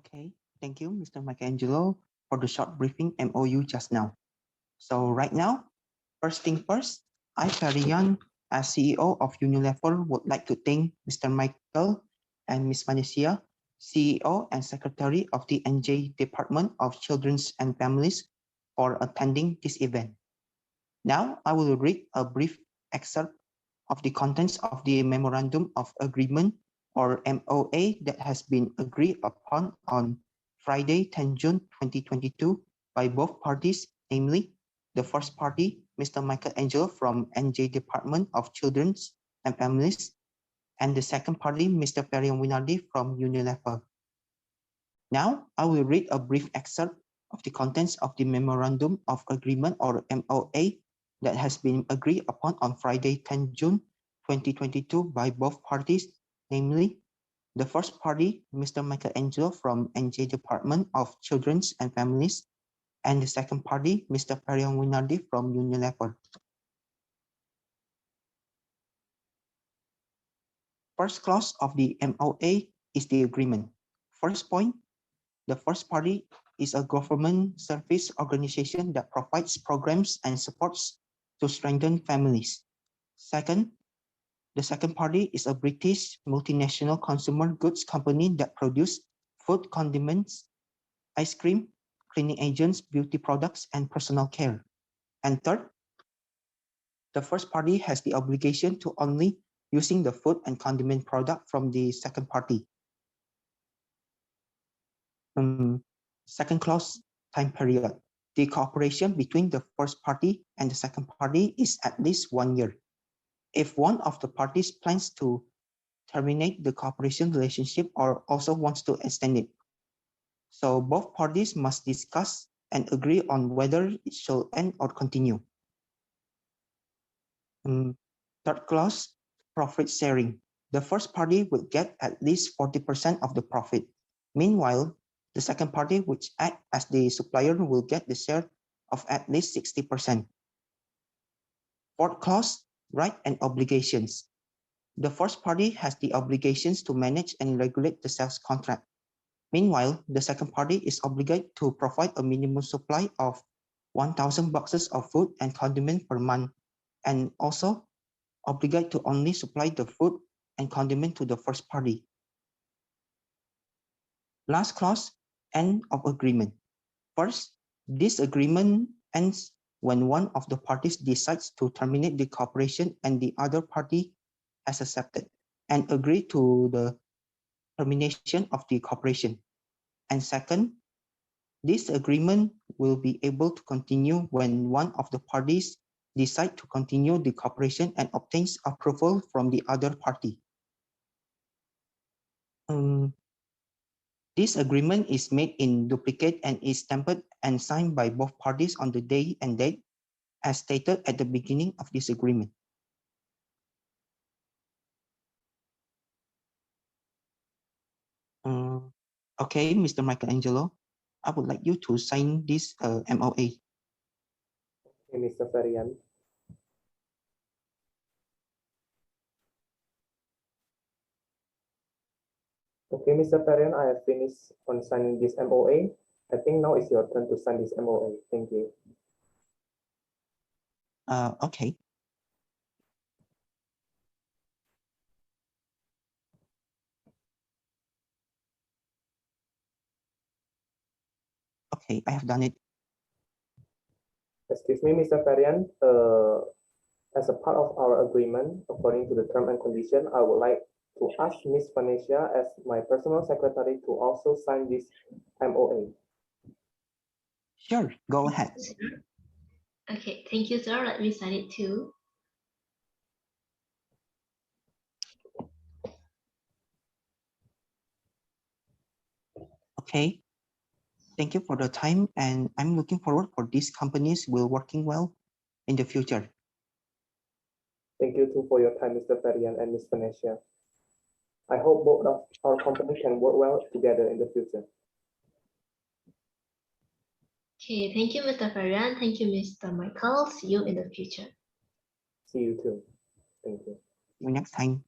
Okay, thank you, Mr. Angelo, for the short briefing MOU just now. So right now, first thing first, I, Verian, as CEO of UNILEVER, would like to thank Mr. Michael and Ms. Fanesia, CEO and Secretary of the NJ Department of Children's and Families, for attending this event. Now, I will read a brief excerpt of the contents of the Memorandum of Agreement, or MOA, that has been agreed upon on Friday, 10 June 2022 by both parties, namely the first party, Mr. Angelo from NJ Department of Children's and Families, and the second party, Mr. Verian from UNILEVER. Now, I will read a brief excerpt of the contents of the Memorandum of Agreement, or MOA, that has been agreed upon on Friday, 10 June 2022 by both parties, namely the first party, Mr. Angelo from NJ Department of Children's and Families, and the second party, Mr. Verian from UNILEVER. First clause of the MOA is the agreement. First point, the first party is a government service organization that provides programs and supports to strengthen families. Second, the second party is a British multinational consumer goods company that produces food, condiments, ice cream, cleaning agents, beauty products, and personal care. And third, the first party has the obligation to only using the food and condiment product from the second party. Second clause, time period. The cooperation between the first party and the second party is at least 1 year. If one of the parties plans to terminate the cooperation relationship or also wants to extend it, so both parties must discuss and agree on whether it shall end or continue. Third clause, profit sharing. The first party will get at least 40% of the profit. Meanwhile, the second party, which acts as the supplier, will get the share of at least 60%. Fourth clause, right and obligations. The first party has the obligations to manage and regulate the sales contract. Meanwhile, the second party is obligated to provide a minimum supply of 1,000 boxes of food and condiment per month, and also obligated to only supply the food and condiment to the first party. Last clause, end of agreement. First, this agreement ends when one of the parties decides to terminate the cooperation and the other party has accepted and agreed to the termination of the cooperation. And second, this agreement will be able to continue when one of the parties decide to continue the cooperation and obtains approval from the other party. This agreement is made in duplicate and is stamped and signed by both parties on the day and date as stated at the beginning of this agreement. Okay, Mr. Angelo, I would like you to sign this MOA. Okay, Mr. Verian. Okay, Mr. Verian, I have finished on signing this MOA. I think now it's your turn to sign this MOA. Thank you. Okay. Okay, I have done it. Excuse me, Mr. Verian. As a part of our agreement, according to the term and condition, I would like to ask Ms. Fanesia as my personal secretary to also sign this MOA. Sure, go ahead. Okay, thank you, sir. Let me sign it too. Okay, thank you for the time, and I'm looking forward for these companies will working well in the future. Thank you too for your time, Mr. Verian and Ms. Fanesia. I hope both of our companies can work well together in the future. Okay, thank you, Mr. Verian. Thank you, Mr. Michael. See you in the future. See you too. Thank you. See you next time.